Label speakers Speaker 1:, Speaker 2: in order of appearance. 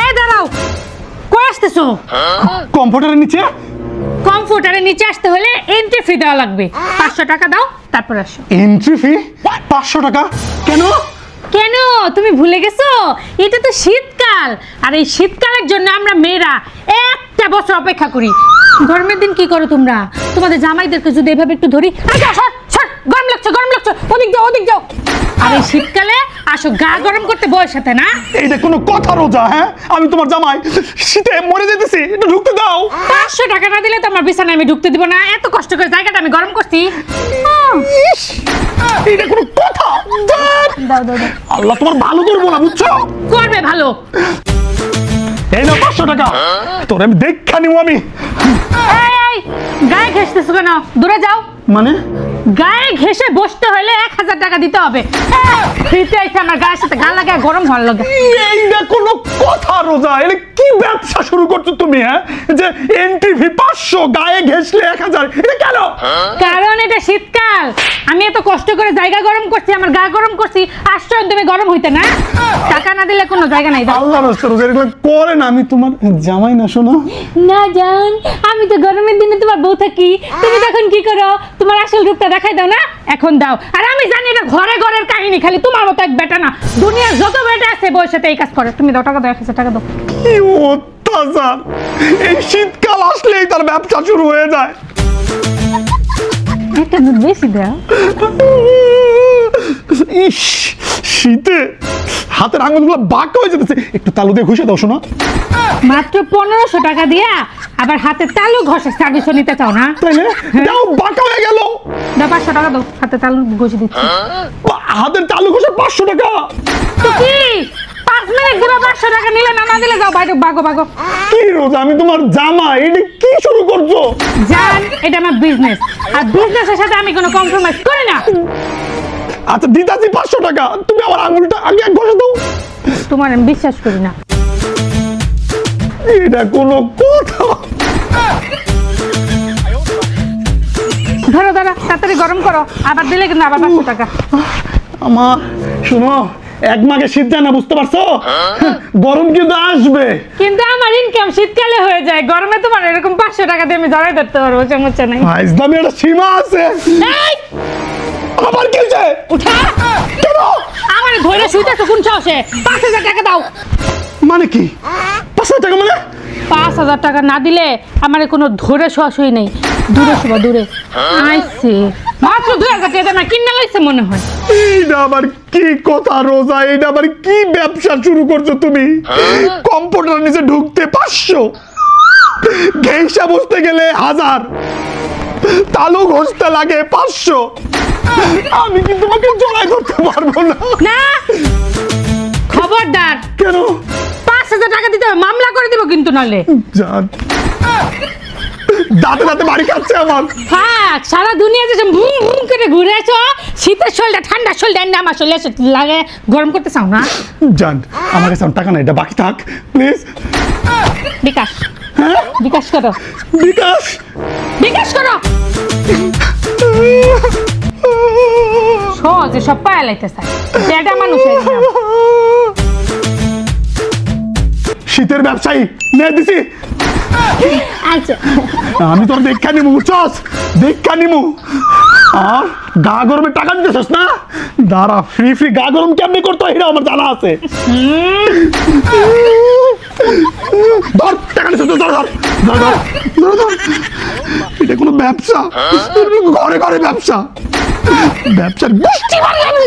Speaker 1: এই দাঁড়াও, কই আসতেছো?
Speaker 2: কম্পিউটারের নিচে।
Speaker 1: কম্পিউটারের নিচে আসতে হলে এন্ট্রি ফি দেওয়া লাগবে। 500 টাকা দাও, তারপর আসো।
Speaker 2: এন্ট্রি ফি 500 টাকা? কেন?
Speaker 1: কেন তুমি ভুলে গেছো? এটা তো শীতকাল, আর এই শীতকালের জন্য আমরা মেয়েরা একটা বছর অপেক্ষা করি। গরমের দিন কি করো তোমরা? তোমাদের জামাইদেরকে যদি এভাবে একটু ধরি, গরম লাগছে গরম লাগছে, ওদিক যাও ওদিক যাও। আর এই শীতকালে আসো গা গরম করতে বউয়ের সাথে না?
Speaker 2: এইটা কোনো কথা রোজা? হ্যাঁ, আমি তোমার জামাই, শীতে মরে যেতেছি, একটু ঢুকতে দাও।
Speaker 1: 500 টাকা না দিলে তোমার বিছানায় আমি ঢুকতে দিব না। এত কষ্ট করে জায়গাটা আমি গরম করছি।
Speaker 2: এইটা কোনো কথা?
Speaker 1: দাও দাও দাও।
Speaker 2: আল্লাহ তোমার ভালো করবো না, বুঝছো?
Speaker 1: করবে ভালো।
Speaker 2: এই নাও 500 টাকা, তোর আমি দেখা নিব আমি।
Speaker 1: এই গায়ে ঘেঁষতেছো কেন? দূরে যাও।
Speaker 2: মানে?
Speaker 1: গায়ে ঘেঁষে বসতে হলে 1000 টাকা দিতে হবে। ফ্রিতে এসে আমার গায়ের সাথে গা লাগায় গরম হওয়ার লাগে।
Speaker 2: এইটা কোনো কথা রোজা? এটা কি ব্যবসা শুরু করছো তুমি? হ্যাঁ, যে এন্ট্রি ফি 500, গায়ে ঘেঁষলে 1000, এটা কেন?
Speaker 1: কারণ এটা শীতকাল। আমি এত কষ্ট করে জায়গা গরম করছি, আমার গা গরম করছি, আশ্চর্য তুমি গরম হইতে না? টাকা না দিলে কোনো জায়গা নাই।
Speaker 2: আল্লাহ রাস্তা রোজা এগুলো করে না, আমি তোমার জামাই না। শোনো
Speaker 1: না জান, আমি তো গরমের দিনে তোমার বউ থাকি। তুমি তখন কি করো? তোমার আসল রূপটা দেখাই দাও না? এখন দাও। আর আমি জানি এটা ঘরে ঘরের কাহিনী, খালি তোমার মতো এক বেটা না, দুনিয়ার যত বেটা আছে বউয়ের সাথে এই কাজ করে। তুমি দাও টাকা দাও, 1000 টাকা দাও।
Speaker 2: কি অত্যাচার! এই শীতকাল আসলেই তার ব্যবসা শুরু হয়ে যায়।
Speaker 1: একটা দুধ বেশি দাও।
Speaker 2: ইস, শীতে হাতের আঙুলগুলো বাঁকা হয়ে যেতেছে, একটু তালু দিয়ে ঘষে দাও। শোনো,
Speaker 1: মাত্র 1500 টাকা দিয়া আবার হাতে তালু ঘষে সার্ভিসও নিতে চাও না?
Speaker 2: তাইলে দাও, বাঁকা হয়ে গেল।
Speaker 1: দাও 500 টাকা দাও, হাতে তালু ঘষে দিচ্ছি।
Speaker 2: হাতের তালু ঘষে 500 টাকা?
Speaker 1: তো কি 5 মিনিট দিবা? 500 টাকা নিলে না দিলে যাও বাইরে, ভাগো ভাগো।
Speaker 2: কি রোজা, আমি তোমার জামাই, এটা কি শুরু করছো?
Speaker 1: জান, এটা আমার বিজনেস, আর বিজনেসের সাথে আমি কোনো কম্প্রোমাইজ করি না।
Speaker 2: আচ্ছা দিতাছি 500 টাকা, তুমি আমার আঙুলটা আগে ঘষে দাও।
Speaker 1: তোমার আমি বিশ্বাস করি না।
Speaker 2: এটা কোনো কথা?
Speaker 1: ধরো ধরো, তাড়াতাড়ি গরম করো, আবার দিলে কিন্তু আবার 500 টাকা।
Speaker 2: আমার শোনো, এক মাঘে শীত যায় না, বুঝতে পারছো? গরম কিন্তু আসবে।
Speaker 1: কিন্তু আমার ইনকাম শীতকালে হয়ে যায়, গরমে তোমার এরকম 500 টাকা দিয়ে আমি জড়াই ধরতে পারবো, সমস্যা নাই।
Speaker 2: ইসলামে একটা সীমা আছে।
Speaker 1: এই
Speaker 2: আবার কি হয়েছে?
Speaker 1: উঠা,
Speaker 2: কেন?
Speaker 1: আমার ধরে শুইতেছো কোন সাহসে? 5000 টাকা দাও।
Speaker 2: মানে কি 500 টাকা? মানে
Speaker 1: 5000 টাকা না দিলে আমার কোনো ধরে শোয়াশই নেই। দূরে শোবা, দূরে। আইসি মাত্র 2000 টাকা না কিনা লাইছে মনে হয়।
Speaker 2: এইটা আবার কি কথা রোজা? এইটা আবার কি ব্যবসা শুরু করছো তুমি? কম্পিউটার নিচে ঢুকতে 500, ঘেঁষা বসতে গেলে 1000, তালু ঘষতে লাগে 500। আমি কিন্তু তোমাকে জড়াই ধরতে পারবো না।
Speaker 1: না, খবরদার।
Speaker 2: কেন?
Speaker 1: 5000 টাকা দিতে হবে, মামলা করে দিব কিন্তু নালে।
Speaker 2: জান, দাঁতে দাঁতে বাড়ি খাচ্ছে আমার।
Speaker 1: হ্যাঁ, সারা দুনিয়া যে ভুম ভুম করে ঘুরে আছো, শীতের শরীরটা ঠান্ডা শরীরটা আমার শরীরে লাগে গরম করতে চাও না?
Speaker 2: জান, আমার কাছে টাকা নাই, এটা বাকি থাক প্লিজ।
Speaker 1: বিকাশ।
Speaker 2: হ্যাঁ,
Speaker 1: বিকাশ করো,
Speaker 2: বিকাশ।
Speaker 1: বিকাশ করো। সহজে সব পায়া লাইতে চায়, বেটা মানুষ হয়ে গেলাম।
Speaker 2: শীতের ব্যবসায়ী নিয়ে দিছি।
Speaker 1: আচ্ছা,
Speaker 2: আমি তোর দেখা নিমু, বুঝছস? দেখা নিমু। আর গা গরমে টাকা দিতেছস না? দাঁড়া, ফ্রি ফ্রি গা গরম কেমনি করতে হয় এটা আমার জানা আছে। ধর টাকা নিতেছস, ধর ধর ধর ধর ধর ধর। এটা কোনো ব্যবসা? ঘরে ঘরে ব্যবসা, ব্যবসার গোষ্ঠী বাড়ি আমি।